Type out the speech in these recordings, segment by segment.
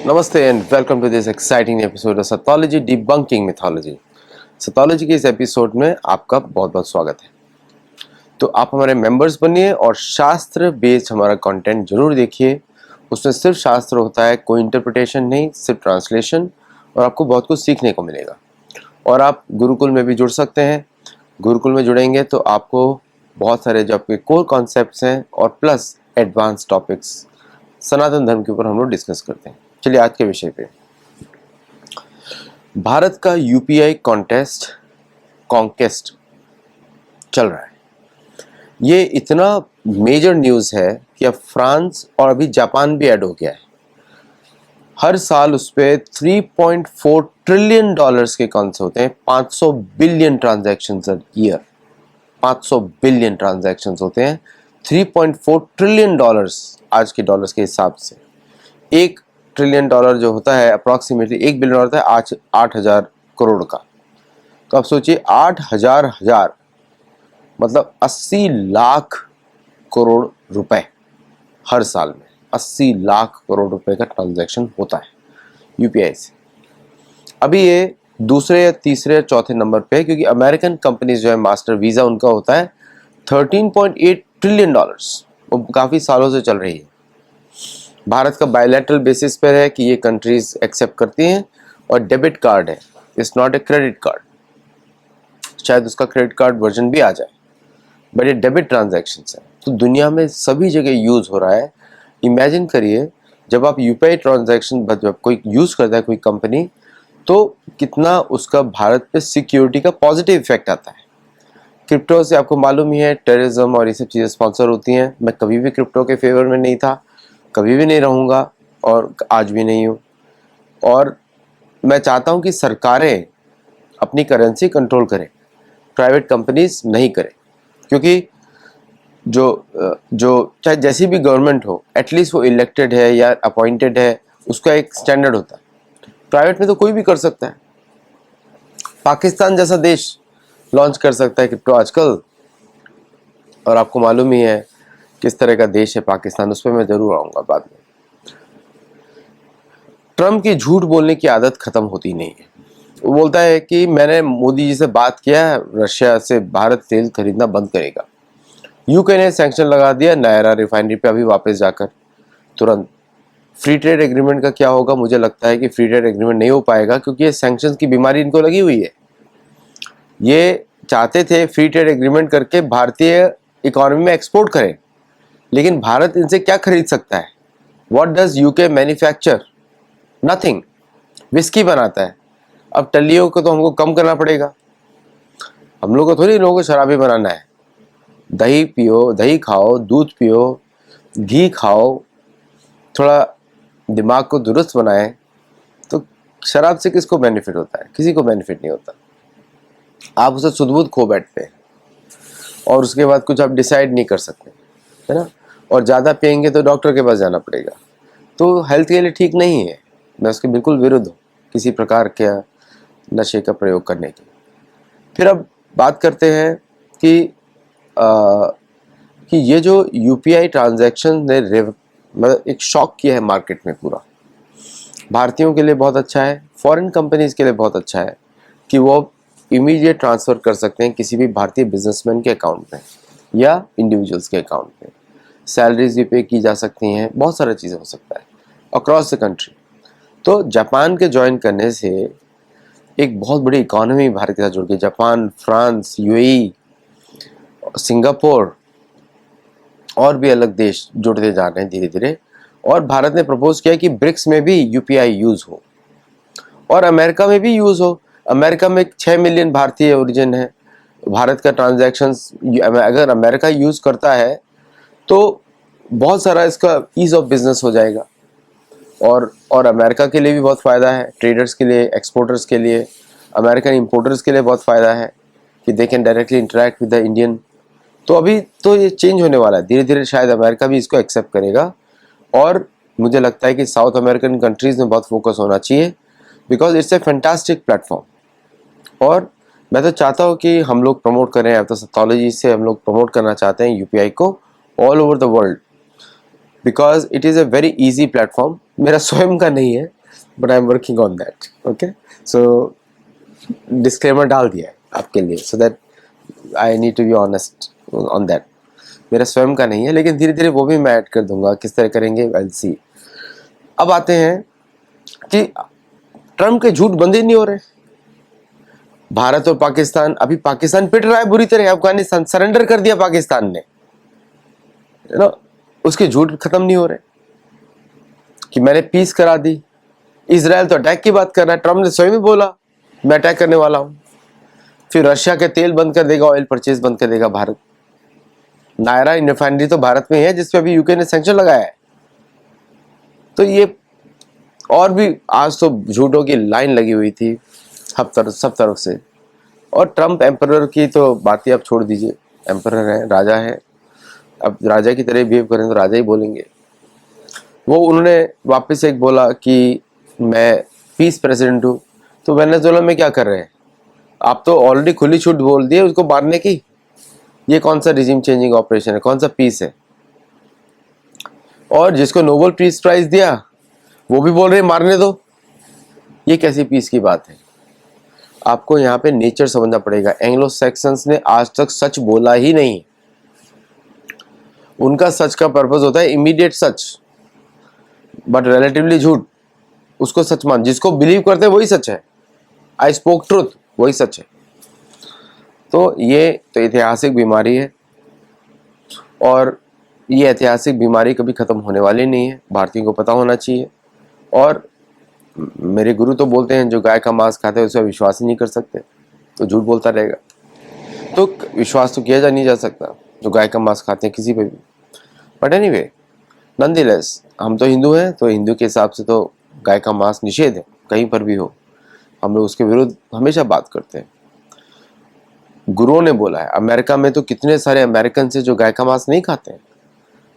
नमस्ते and welcome to this exciting episode of Satology debunking mythology. Satology के इस एपिसोड में आपका बहुत बहुत स्वागत है। तो आप हमारे मेंबर्स बनिए और शास्त्र बेस्ड हमारा कंटेंट जरूर देखिए। उसमें सिर्फ शास्त्र होता है, कोई इंटरप्रिटेशन नहीं, सिर्फ ट्रांसलेशन, और आपको बहुत कुछ सीखने को मिलेगा। और आप गुरुकुल में भी जुड़ सकते हैं। गुरुकुल में जुड़ेंगे तो आपको बहुत सारे जो आपके कोर कॉन्सेप्ट्स हैं और प्लस एडवांस टॉपिक्स सनातन धर्म के ऊपर हम लोग डिस्कस करते हैं। चलिए आज के विषय पे, भारत का यूपीआई कॉन्केस्ट चल रहा है। ये इतना मेजर न्यूज है कि अब फ्रांस और अभी जापान भी ऐड हो गया है। हर साल उस पर 3.4 ट्रिलियन डॉलर्स के कौन से होते हैं, 500 billion transactions a year, 500 billion transactions होते हैं। 3.4 ट्रिलियन डॉलर्स आज के डॉलर्स के हिसाब से, 1 ट्रिलियन डॉलर जो होता है अप्रॉक्सीमेटली 1 बिलियन होता है आज 8,000 करोड़ का। तो आप सोचिए 8,000 मतलब 80 लाख करोड़ रुपए हर साल में, 80 लाख करोड़ रुपए का ट्रांजैक्शन होता है यूपीआई से। अभी ये दूसरे या तीसरे या चौथे नंबर पे है, क्योंकि अमेरिकन कंपनीज जो है मास्टर वीजा उनका होता है 13.8 ट्रिलियन डॉलर्स, वो काफ़ी सालों से चल रही है। भारत का बायलैटरल बेसिस पर है कि ये कंट्रीज एक्सेप्ट करती हैं, और डेबिट कार्ड है, it's not a credit card. शायद उसका क्रेडिट कार्ड वर्जन भी आ जाए, बट ये डेबिट ट्रांजैक्शंस है, तो दुनिया में सभी जगह यूज़ हो रहा है। इमेजिन करिए जब आप यूपीआई ट्रांजैक्शन जब कोई यूज़ करता है कोई कंपनी, तो कितना उसका भारत पे सिक्योरिटी का पॉजिटिव इफेक्ट आता है। क्रिप्टो से आपको मालूम ही है, टेररिज्म और ये सब चीज़ें स्पॉन्सर होती हैं। मैं कभी भी क्रिप्टो के फेवर में नहीं था, कभी भी नहीं रहूँगा और आज भी नहीं हूँ। और मैं चाहता हूँ कि सरकारें अपनी करेंसी कंट्रोल करें, प्राइवेट कंपनीज नहीं करें, क्योंकि जो चाहे जैसी भी गवर्नमेंट हो, एटलीस्ट वो इलेक्टेड है या अपॉइंटेड है, उसका एक स्टैंडर्ड होता है। प्राइवेट में तो कोई भी कर सकता है। पाकिस्तान जैसा देश लॉन्च कर सकता है क्रिप्टो आजकल, और आपको मालूम ही है किस तरह का देश है पाकिस्तान, उस पर मैं जरूर आऊँगा बाद में। ट्रम्प की झूठ बोलने की आदत खत्म होती नहीं है। वो बोलता है कि मैंने मोदी जी से बात किया है, रशिया से भारत तेल खरीदना बंद करेगा। यूके ने सैंक्शन लगा दिया नायरा रिफाइनरी पे अभी वापस जाकर तुरंत। फ्री ट्रेड एग्रीमेंट का क्या होगा? मुझे लगता है कि फ्री ट्रेड एग्रीमेंट नहीं हो पाएगा, क्योंकि ये सैंक्शंस की बीमारी इनको लगी हुई है। ये चाहते थे फ्री ट्रेड एग्रीमेंट करके भारतीय इकोनॉमी में एक्सपोर्ट करें, लेकिन भारत इनसे क्या खरीद सकता है? What does UK manufacture? Nothing. Whisky बनाता है। अब टल्लियों को तो हमको कम करना पड़ेगा। हम लोग को थोड़ी लोगों को शराबी बनाना है। दही पियो, दही खाओ, दूध पियो, घी खाओ, थोड़ा दिमाग को दुरुस्त बनाएं। तो शराब से किसको बेनिफिट होता है? किसी को बेनिफिट नहीं होता। आप उसे सुध-बुध खो बैठते हैं और उसके बाद कुछ आप डिसाइड नहीं कर सकते, है ना? और ज़्यादा पियेंगे तो डॉक्टर के पास जाना पड़ेगा, तो हेल्थ के लिए ठीक नहीं है। मैं उसके बिल्कुल विरुद्ध हूँ, किसी प्रकार के नशे का प्रयोग करने की। फिर अब बात करते हैं कि ये जो यूपीआई ट्रांजैक्शन ने मतलब एक शॉक किया है मार्केट में पूरा। भारतीयों के लिए बहुत अच्छा है, फॉरेन कंपनीज के लिए बहुत अच्छा है कि वो इमीडिएट ट्रांसफ़र कर सकते हैं किसी भी भारतीय बिजनेसमैन के अकाउंट में या इंडिविजुअल्स के अकाउंट में। सैलरीज भी पे की जा सकती हैं, बहुत सारा चीज़ें हो सकता है अक्रॉस द कंट्री। तो जापान के ज्वाइन करने से एक बहुत बड़ी इकोनॉमी भारत के साथ जुड़ गई। जापान, फ्रांस, यूएई, सिंगापुर और भी अलग देश जुड़ते जा रहे हैं धीरे धीरे। और भारत ने प्रपोज किया कि ब्रिक्स में भी यूपीआई यूज़ हो और अमेरिका में भी यूज़ हो। अमेरिका में 6 मिलियन भारतीय ओरिजिन है। भारत का ट्रांजैक्शंस अगर अमेरिका यूज़ करता है तो बहुत सारा इसका ईज़ ऑफ बिजनेस हो जाएगा, और अमेरिका के लिए भी बहुत फ़ायदा है, ट्रेडर्स के लिए, एक्सपोर्टर्स के लिए, अमेरिकन इंपोर्टर्स के लिए बहुत फ़ायदा है कि they can directly interact with the Indian. तो अभी तो ये चेंज होने वाला है धीरे धीरे, शायद अमेरिका भी इसको एक्सेप्ट करेगा। और मुझे लगता है कि साउथ अमेरिकन कंट्रीज़ में बहुत फोकस होना चाहिए, because it's a fantastic platform. और मैं तो चाहता हूँ कि हम लोग प्रमोट करें, अब तो सतोलॉजी से हम लोग प्रमोट करना चाहते हैं यूपीआई को all over the world, because it is a very easy platform मेरा स्वयं का नहीं है, but I am working on that. Okay, so disclaimer डाल दिया है आपके लिए, so that I need to be honest on that. मेरा स्वयं का नहीं है, लेकिन धीरे धीरे वो भी मैं ऐड कर दूंगा। किस तरह करेंगे, आई विल सी। अब आते हैं कि ट्रम्प के झूठ बंद ही नहीं हो रहे। भारत और पाकिस्तान, अभी पाकिस्तान पिट रहा है बुरी तरह, अफगानिस्तान सरेंडर कर दिया पाकिस्तान ने, ना, उसके झूठ खत्म नहीं हो रहे कि मैंने पीस करा दी। इजराइल तो अटैक की बात कर रहा है, ट्रम्प ने स्वयं ही बोला मैं अटैक करने वाला हूं। फिर रशिया के तेल बंद कर देगा, ऑयल परचेज बंद कर देगा भारत। नायरा रिफाइनरी तो भारत में है, जिसपे अभी यूके ने सैंक्शन लगाया है। तो ये और भी आज तो झूठों की लाइन लगी हुई थी सब तरफ से। और ट्रम्प एम्परर की तो बात ही आप छोड़ दीजिए, एम्परर है, राजा है। अब राजा की तरह बिहेव करें तो राजा ही बोलेंगे। वो उन्होंने वापस एक बोला कि मैं पीस प्रेसिडेंट हूँ, तो वेनेजुएला में क्या कर रहे हैं आप? तो ऑलरेडी खुली छूट बोल दिए उसको मारने की। ये कौन सा रिजीम चेंजिंग ऑपरेशन है, कौन सा पीस है? और जिसको नोबेल पीस प्राइज दिया वो भी बोल रहे मारने दो। ये कैसी पीस की बात है? आपको यहाँ पे नेचर समझना पड़ेगा। एंग्लो सैक्सन्स ने आज तक सच बोला ही नहीं। उनका सच का पर्पस होता है इमीडिएट सच, बट रिलेटिवली झूठ, उसको सच मान, जिसको बिलीव करते हैं वही सच है। आई स्पोक ट्रूथ, वही सच है। तो ये तो ऐतिहासिक बीमारी है, और ये ऐतिहासिक बीमारी कभी खत्म होने वाली नहीं है, भारतीयों को पता होना चाहिए। और मेरे गुरु तो बोलते हैं जो गाय का मांस खाते हैं उसे विश्वास ही नहीं कर सकते, तो झूठ बोलता रहेगा। तो विश्वास तो किया जा नहीं जा सकता जो गाय का मांस खाते हैं किसी पे भी। बट एनीवे, नॉनदलेस हम तो हिंदू हैं, तो हिंदू के हिसाब से तो गाय का मांस निषेध है, कहीं पर भी हो। हम लोग उसके विरुद्ध हमेशा बात करते हैं। गुरुओं ने बोला है, अमेरिका में तो कितने सारे अमेरिकन से जो गाय का मांस नहीं खाते हैं,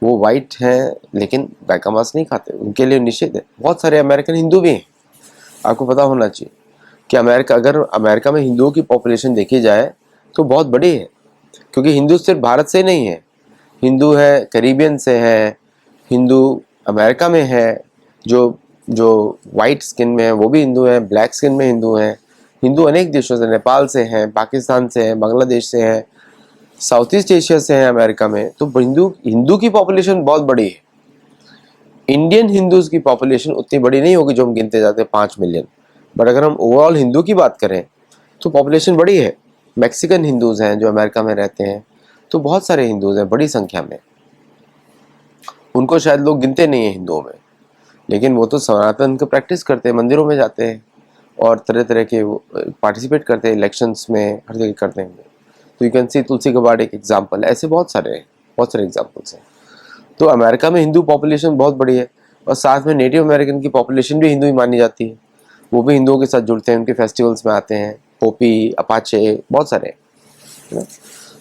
वो वाइट हैं लेकिन गाय का मांस नहीं खाते, उनके लिए निषेध है। बहुत सारे अमेरिकन हिंदू भी हैं। आपको पता होना चाहिए कि अगर अमेरिका में हिंदुओं की पॉपुलेशन देखी जाए तो बहुत बड़ी है, क्योंकि हिंदू सिर्फ भारत से नहीं है, हिंदू है कैरिबियन से है, हिंदू अमेरिका में है, जो जो वाइट स्किन में है वो भी हिंदू है, ब्लैक स्किन में हिंदू हैं, हिंदू अनेक देशों से, नेपाल से हैं, पाकिस्तान से हैं, बांग्लादेश से हैं, साउथ ईस्ट एशिया से हैं अमेरिका में। तो हिंदू की पॉपुलेशन बहुत बड़ी है। इंडियन हिंदूज की पॉपुलेशन उतनी बड़ी नहीं होगी जो हम गिनते जाते हैं 5 मिलियन, बट अगर हम ओवरऑल हिंदू की बात करें तो पॉपुलेशन बड़ी है। मैक्सिकन हिंदूज हैं जो अमेरिका में रहते हैं, तो बहुत सारे हिंदूज हैं बड़ी संख्या में। उनको शायद लोग गिनते नहीं हैं हिंदुओं में, लेकिन वो तो सनातन का प्रैक्टिस करते हैं, मंदिरों में जाते हैं और तरह तरह के पार्टिसिपेट करते हैं, इलेक्शंस में हर जगह करते हैं। तो you can see Tulsi Gabbard एक एग्जाम्पल, ऐसे बहुत सारे एग्जाम्पल्स हैं। तो अमेरिका में हिंदू पॉपुलेशन बहुत बड़ी है, और साथ में नेटिव अमेरिकन की पॉपुलेशन भी हिंदू ही मानी जाती है। वो भी हिंदुओं के साथ जुड़ते हैं, उनके फेस्टिवल्स में आते हैं। पोपी, अपाचे, बहुत सारे हैं।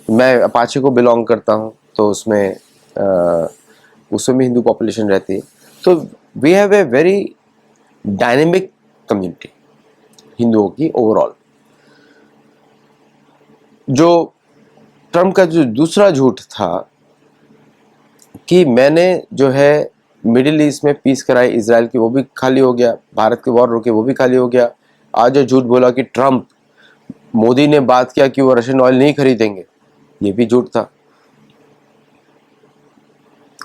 मैं अपाचे को बिलोंग करता हूँ, तो उसमें भी हिंदू पॉपुलेशन रहती है। तो we have a very dynamic community हिंदुओं की ओवरऑल। जो ट्रम्प का जो दूसरा झूठ था कि मैंने जो है मिडिल ईस्ट में पीस कराई इजराइल की, वो भी खाली हो गया, भारत के वॉर रोके, वो भी खाली हो गया। आज जो झूठ बोला कि ट्रम्प, मोदी ने बात किया कि वो रशियन ऑयल नहीं खरीदेंगे, ये भी झूठ था।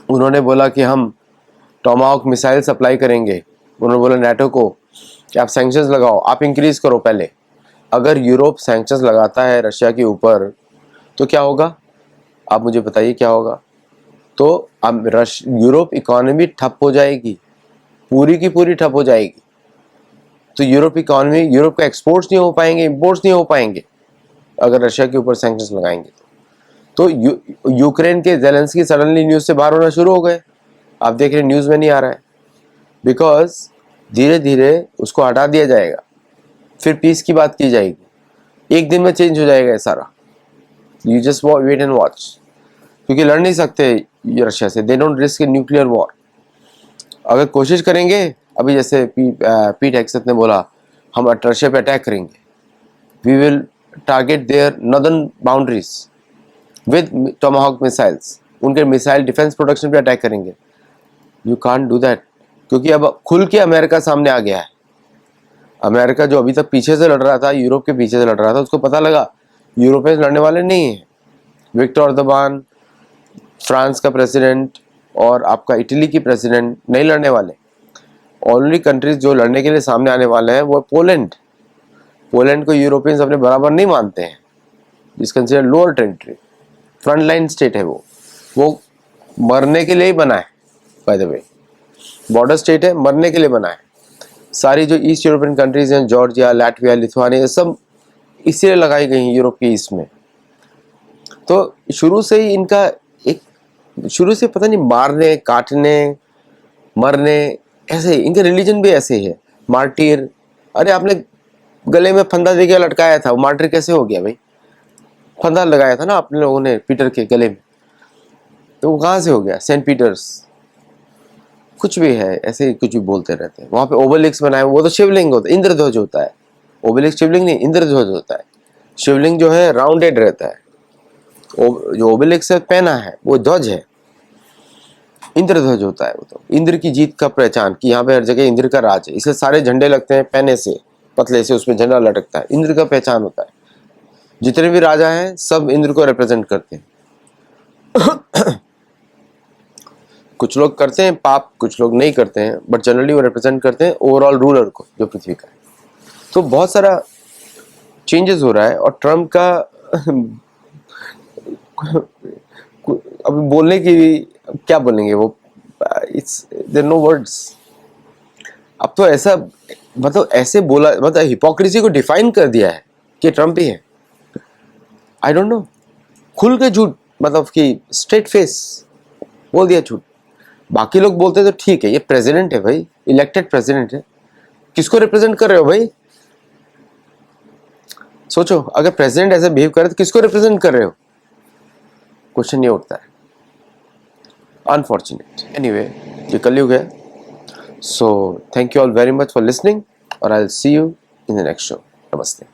उन्होंने बोला कि हम टोमाहॉक मिसाइल सप्लाई करेंगे। उन्होंने बोला नाटो को कि आप सैंक्शंस लगाओ, आप इंक्रीज करो पहले। अगर यूरोप सैंक्शंस लगाता है रशिया के ऊपर तो क्या होगा, आप मुझे बताइए क्या होगा? तो अब यूरोप इकोनॉमी ठप हो जाएगी, पूरी की पूरी ठप हो जाएगी। तो यूरोप का एक्सपोर्ट्स नहीं हो पाएंगे, इंपोर्ट्स नहीं हो पाएंगे अगर रशिया के ऊपर सैंक्शंस लगाएंगे। तो यूक्रेन के जेलेंस्की सडनली न्यूज से बाहर होना शुरू हो गए। आप देख रहे न्यूज में नहीं आ रहा है, बिकॉज धीरे धीरे उसको हटा दिया जाएगा, फिर पीस की बात की जाएगी। एक दिन में चेंज हो जाएगा ये सारा। You just wait and watch, क्योंकि लड़ नहीं सकते रशिया से, they don't risk nuclear war. अगर कोशिश करेंगे, अभी जैसे पीट हेगसेथ ने बोला हम रशिया पे अटैक करेंगे, we will target their northern boundaries with Tomahawk missiles, उनके मिसाइल डिफेंस प्रोडक्शन पे अटैक करेंगे। You can't do that. क्योंकि अब खुल के अमेरिका सामने आ गया है। अमेरिका जो अभी तक पीछे से लड़ रहा था, यूरोप के पीछे से लड़ रहा था, उसको पता लगा यूरोपियंस लड़ने वाले नहीं हैं। विक्टर ओर्बान, फ्रांस का प्रेसिडेंट और आपका इटली की प्रेसिडेंट नहीं लड़ने वाले। ओनली कंट्रीज जो लड़ने के लिए सामने आने वाले हैं वो पोलैंड। पोलैंड को यूरोपियंस अपने बराबर नहीं मानते हैं, is considered lower territory, front line state है वो मरने के लिए ही बना है। By the way border state है, मरने के लिए बना है। सारी जो ईस्ट यूरोपियन कंट्रीज हैं, जॉर्जिया, लाटविया, लिथुआनिया, सब इसीलिए लगाई गई हैं यूरोप के ईस्ट में। तो शुरू से ही इनका एक, शुरू से पता नहीं मारने, काटने, मरने, ऐसे इनका रिलीजन भी ऐसे ही है। मार्टिर, अरे आपने गले में फंदा देके लटकाया था, वो मार्टिर कैसे हो गया भाई? फंदा लगाया था ना आपने लोगों ने पीटर के गले में, तो वो कहाँ से हो गया? सेंट पीटर्स, कुछ भी है, ऐसे ही कुछ भी बोलते रहते हैं। वहां पे ओबेलिस्क बनाए, वो तो शिवलिंग होता है, इंद्रध्वज होता है। ओबेलिस्क शिवलिंग नहीं, इंद्रध्वज होता है। शिवलिंग जो है राउंडेड रहता है, जो ओबेलिस्क से पहना है वो ध्वज है, इंद्रध्वज होता है। वो तो इंद्र की जीत का पहचान, कि यहाँ पे हर जगह इंद्र का राज है, इसलिए सारे झंडे लगते हैं पहने से, पतले से उसमें झंडा लटकता है, इंद्र का पहचान होता है। जितने भी राजा हैं सब इंद्र को रिप्रेजेंट करते हैं। कुछ लोग करते हैं पाप, कुछ लोग नहीं करते हैं, बट जनरली वो रिप्रेजेंट करते हैं ओवरऑल रूलर को, जो पृथ्वी का है। तो बहुत सारा चेंजेस हो रहा है, और ट्रम्प का अभी बोलने की क्या बोलेंगे वो, इट्स देयर नो वर्ड्स। अब तो ऐसा, मतलब ऐसे बोला, मतलब हिपोक्रेसी को डिफाइन कर दिया है कि ट्रम्प ही है। आई डोंट नो, खुल के झूठ, मतलब कि स्ट्रेट फेस बोल दिया झूठ। बाकी लोग बोलते तो ठीक है, ये प्रेसिडेंट है भाई, इलेक्टेड प्रेसिडेंट है, किसको रिप्रेजेंट कर रहे हो भाई? सोचो, अगर प्रेसिडेंट ऐसे बिहेव करे तो किसको रिप्रेजेंट कर रहे हो? क्वेश्चन ये उठता है। अनफॉर्चुनेट, एनीवे, ये कलयुग है। So thank you all very much for listening, और I will see you in the next show. नमस्ते।